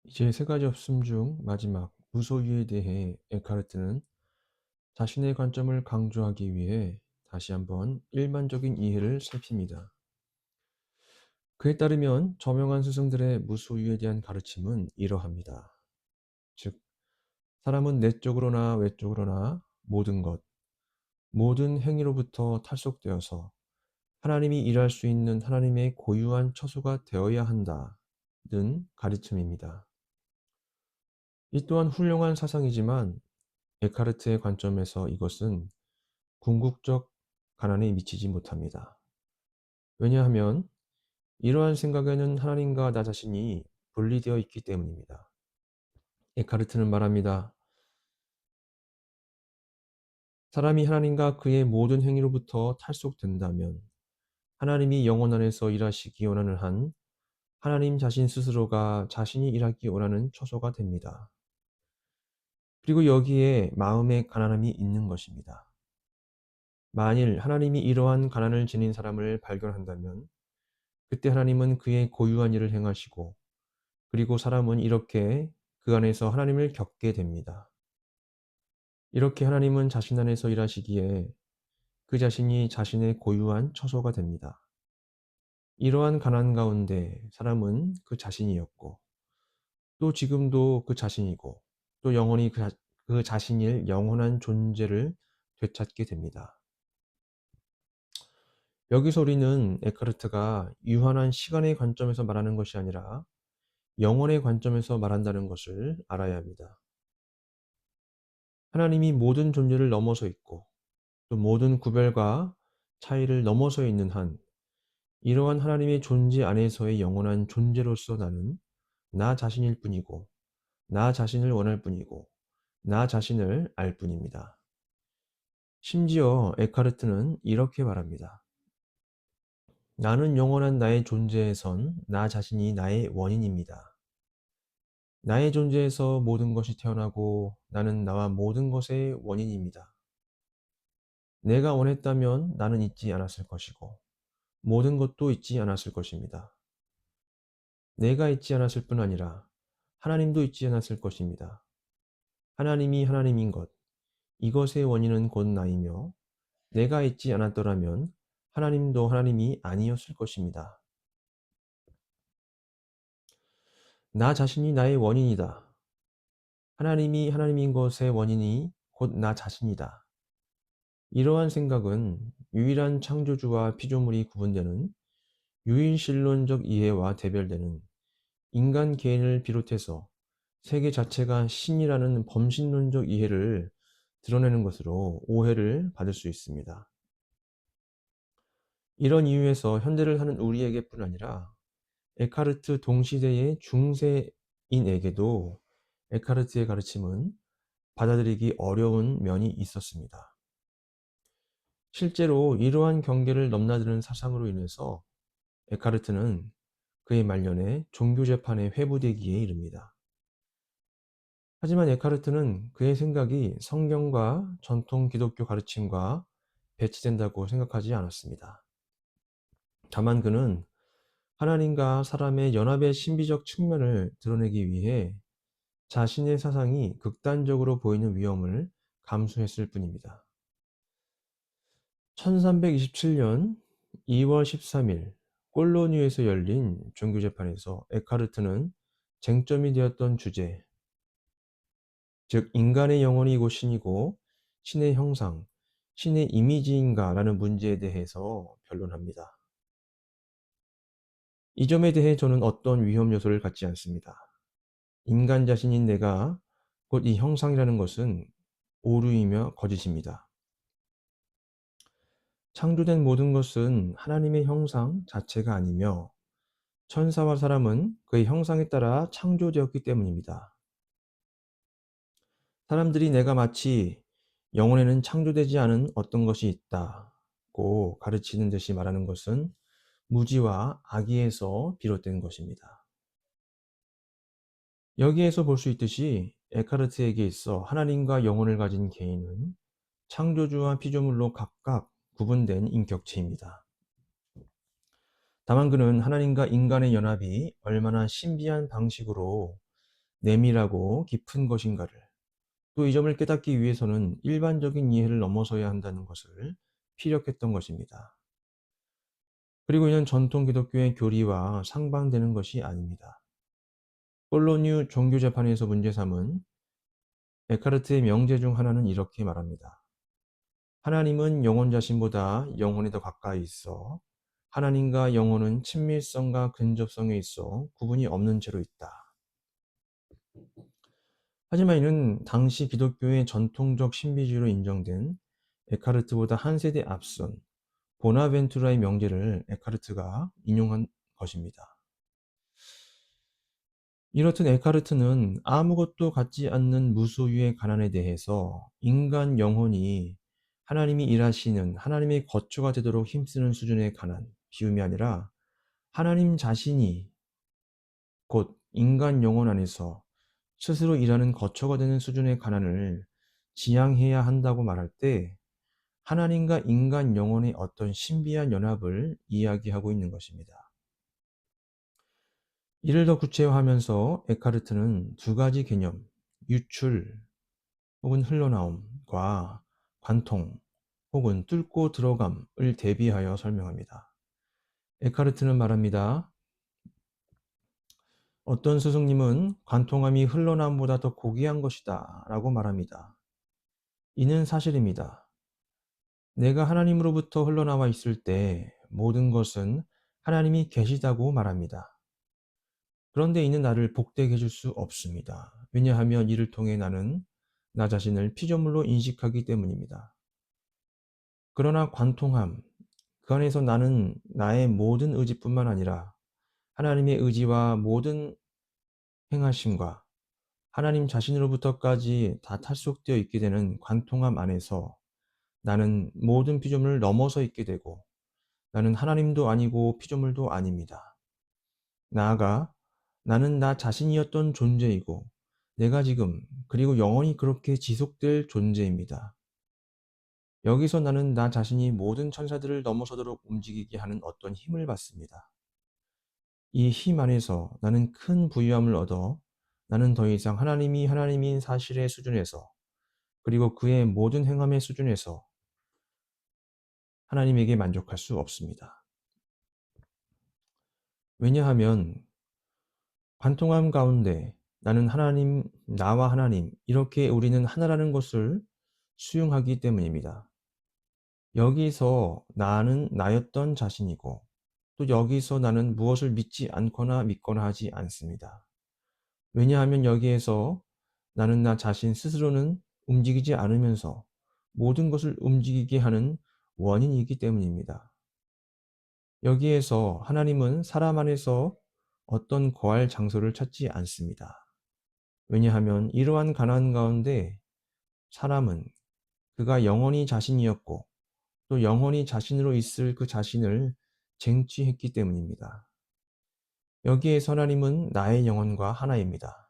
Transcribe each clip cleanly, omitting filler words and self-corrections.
이제 세 가지 없음 중 마지막 무소유에 대해 에카르트는 자신의 관점을 강조하기 위해 다시 한번 일반적인 이해를 살핍니다. 그에 따르면 저명한 스승들의 무소유에 대한 가르침은 이러합니다. 즉, 사람은 내적으로나 외적으로나 모든 것, 모든 행위로부터 탈속되어서 하나님이 일할 수 있는 하나님의 고유한 처소가 되어야 한다는 가르침입니다. 이 또한 훌륭한 사상이지만 에카르트의 관점에서 이것은 궁극적 가난에 미치지 못합니다. 왜냐하면 이러한 생각에는 하나님과 나 자신이 분리되어 있기 때문입니다. 에카르트는 말합니다. 사람이 하나님과 그의 모든 행위로부터 탈속된다면 하나님이 영혼 안에서 일하시기 원하는 한 하나님 자신 스스로가 자신이 일하기 원하는 처소가 됩니다. 그리고 여기에 마음의 가난함이 있는 것입니다. 만일 하나님이 이러한 가난을 지닌 사람을 발견한다면 그때 하나님은 그의 고유한 일을 행하시고 그리고 사람은 이렇게 그 안에서 하나님을 겪게 됩니다. 이렇게 하나님은 자신 안에서 일하시기에 그 자신이 자신의 고유한 처소가 됩니다. 이러한 가난 가운데 사람은 그 자신이었고 또 지금도 그 자신이고 또 영원히 그 자신일 영원한 존재를 되찾게 됩니다. 여기서 우리는 에카르트가 유한한 시간의 관점에서 말하는 것이 아니라 영혼의 관점에서 말한다는 것을 알아야 합니다. 하나님이 모든 존재를 넘어서 있고 또 모든 구별과 차이를 넘어서 있는 한 이러한 하나님의 존재 안에서의 영원한 존재로서 나는 나 자신일 뿐이고 나 자신을 원할 뿐이고 나 자신을 알 뿐입니다. 심지어 에카르트는 이렇게 말합니다. 나는 영원한 나의 존재에선 나 자신이 나의 원인입니다. 나의 존재에서 모든 것이 태어나고 나는 나와 모든 것의 원인입니다. 내가 원했다면 나는 있지 않았을 것이고 모든 것도 있지 않았을 것입니다. 내가 있지 않았을 뿐 아니라 하나님도 있지 않았을 것입니다. 하나님이 하나님인 것, 이것의 원인은 곧 나이며 내가 있지 않았더라면 하나님도 하나님이 아니었을 것입니다. 나 자신이 나의 원인이다. 하나님이 하나님인 것의 원인이 곧 나 자신이다. 이러한 생각은 유일한 창조주와 피조물이 구분되는 유일신론적 이해와 대별되는 인간 개인을 비롯해서 세계 자체가 신이라는 범신론적 이해를 드러내는 것으로 오해를 받을 수 있습니다. 이런 이유에서 현대를 사는 우리에게뿐 아니라 에카르트 동시대의 중세인에게도 에카르트의 가르침은 받아들이기 어려운 면이 있었습니다. 실제로 이러한 경계를 넘나드는 사상으로 인해서 에카르트는 그의 말년에 종교재판에 회부되기에 이릅니다. 하지만 에카르트는 그의 생각이 성경과 전통 기독교 가르침과 배치된다고 생각하지 않았습니다. 다만 그는 하나님과 사람의 연합의 신비적 측면을 드러내기 위해 자신의 사상이 극단적으로 보이는 위험을 감수했을 뿐입니다. 1327년 2월 13일 콜로뉴에서 열린 종교재판에서 에카르트는 쟁점이 되었던 주제, 즉 인간의 영혼이 곧 신이고 신의 형상, 신의 이미지인가 라는 문제에 대해서 변론합니다. 이 점에 대해 저는 어떤 위험 요소를 갖지 않습니다. 인간 자신인 내가 곧 이 형상이라는 것은 오류이며 거짓입니다. 창조된 모든 것은 하나님의 형상 자체가 아니며 천사와 사람은 그의 형상에 따라 창조되었기 때문입니다. 사람들이 내가 마치 영혼에는 창조되지 않은 어떤 것이 있다고 가르치는 듯이 말하는 것은 무지와 악의에서 비롯된 것입니다. 여기에서 볼 수 있듯이 에카르트에게 있어 하나님과 영혼을 가진 개인은 창조주와 피조물로 각각 구분된 인격체입니다. 다만 그는 하나님과 인간의 연합이 얼마나 신비한 방식으로 내밀하고 깊은 것인가를, 또 이 점을 깨닫기 위해서는 일반적인 이해를 넘어서야 한다는 것을 피력했던 것입니다. 그리고 이는 전통 기독교의 교리와 상반되는 것이 아닙니다. 폴로뉴 종교재판에서 문제 삼은 에카르트의 명제 중 하나는 이렇게 말합니다. 하나님은 영혼 자신보다 영혼에 더 가까이 있어 하나님과 영혼은 친밀성과 근접성에 있어 구분이 없는 채로 있다. 하지만 이는 당시 기독교의 전통적 신비주의로 인정된 에카르트보다 한 세대 앞선 보나벤투라의 명제를 에카르트가 인용한 것입니다. 이렇듯 에카르트는 아무것도 갖지 않는 무소유의 가난에 대해서 인간 영혼이 하나님이 일하시는 하나님의 거처가 되도록 힘쓰는 수준의 가난, 비움이 아니라 하나님 자신이 곧 인간 영혼 안에서 스스로 일하는 거처가 되는 수준의 가난을 지향해야 한다고 말할 때 하나님과 인간 영혼의 어떤 신비한 연합을 이야기하고 있는 것입니다. 이를 더 구체화하면서 에카르트는 두 가지 개념, 유출 혹은 흘러나옴과 관통 혹은 뚫고 들어감을 대비하여 설명합니다. 에카르트는 말합니다. 어떤 스승님은 관통함이 흘러나옴보다 더 고귀한 것이다 라고 말합니다. 이는 사실입니다. 내가 하나님으로부터 흘러나와 있을 때 모든 것은 하나님이 계시다고 말합니다. 그런데 이는 나를 복되게 해줄 수 없습니다. 왜냐하면 이를 통해 나는 나 자신을 피조물로 인식하기 때문입니다. 그러나 관통함, 그 안에서 나는 나의 모든 의지뿐만 아니라 하나님의 의지와 모든 행하심과 하나님 자신으로부터까지 다 탈속되어 있게 되는 관통함 안에서 나는 모든 피조물을 넘어서 있게 되고 나는 하나님도 아니고 피조물도 아닙니다. 나아가 나는 나 자신이었던 존재이고 내가 지금 그리고 영원히 그렇게 지속될 존재입니다. 여기서 나는 나 자신이 모든 천사들을 넘어서도록 움직이게 하는 어떤 힘을 받습니다. 이 힘 안에서 나는 큰 부유함을 얻어 나는 더 이상 하나님이 하나님인 사실의 수준에서 그리고 그의 모든 행함의 수준에서 하나님에게 만족할 수 없습니다. 왜냐하면 관통함 가운데 나는 하나님, 나와 하나님 이렇게 우리는 하나라는 것을 수용하기 때문입니다. 여기서 나는 나였던 자신이고 또 여기서 나는 무엇을 믿지 않거나 믿거나 하지 않습니다. 왜냐하면 여기에서 나는 나 자신 스스로는 움직이지 않으면서 모든 것을 움직이게 하는 원인이기 때문입니다. 여기에서 하나님은 사람 안에서 어떤 거할 장소를 찾지 않습니다. 왜냐하면 이러한 가난 가운데 사람은 그가 영원히 자신이었고 또 영원히 자신으로 있을 그 자신을 쟁취했기 때문입니다. 여기에서 하나님은 나의 영혼과 하나입니다.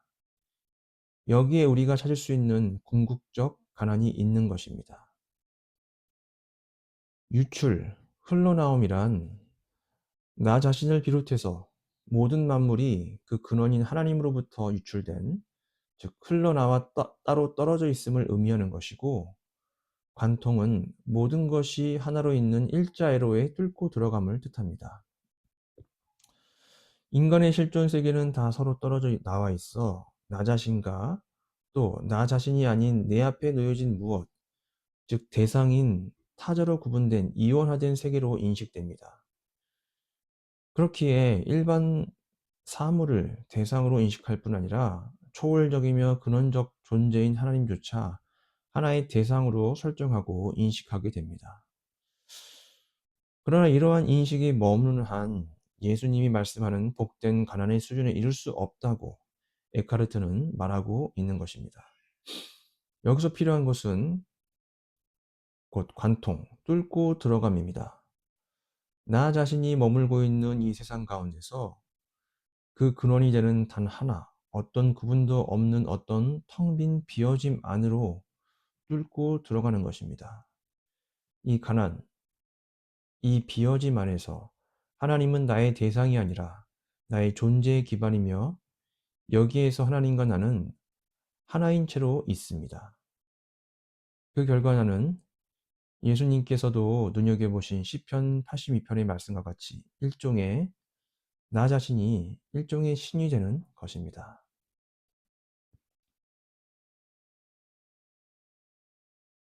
여기에 우리가 찾을 수 있는 궁극적 가난이 있는 것입니다. 유출, 흘러나옴이란 나 자신을 비롯해서 모든 만물이 그 근원인 하나님으로부터 유출된, 즉 흘러나와 따로 떨어져 있음을 의미하는 것이고, 관통은 모든 것이 하나로 있는 일자애로에 뚫고 들어감을 뜻합니다. 인간의 실존 세계는 다 서로 떨어져 나와 있어 나 자신과 또 나 자신이 아닌 내 앞에 놓여진 무엇, 즉 대상인 타자로 구분된 이원화된 세계로 인식됩니다. 그렇기에 일반 사물을 대상으로 인식할 뿐 아니라 초월적이며 근원적 존재인 하나님조차 하나의 대상으로 설정하고 인식하게 됩니다. 그러나 이러한 인식이 머무는 한 예수님이 말씀하는 복된 가난의 수준에 이를 수 없다고 에카르트는 말하고 있는 것입니다. 여기서 필요한 것은 곧 관통, 뚫고 들어감입니다. 나 자신이 머물고 있는 이 세상 가운데서 그 근원이 되는 단 하나, 어떤 구분도 없는 어떤 텅 빈 비어짐 안으로 뚫고 들어가는 것입니다. 이 가난, 이 비어짐 안에서 하나님은 나의 대상이 아니라 나의 존재의 기반이며 여기에서 하나님과 나는 하나인 채로 있습니다. 그 결과 나는 예수님께서도 눈여겨보신 시편 82편의 말씀과 같이 나 자신이 일종의 신이 되는 것입니다.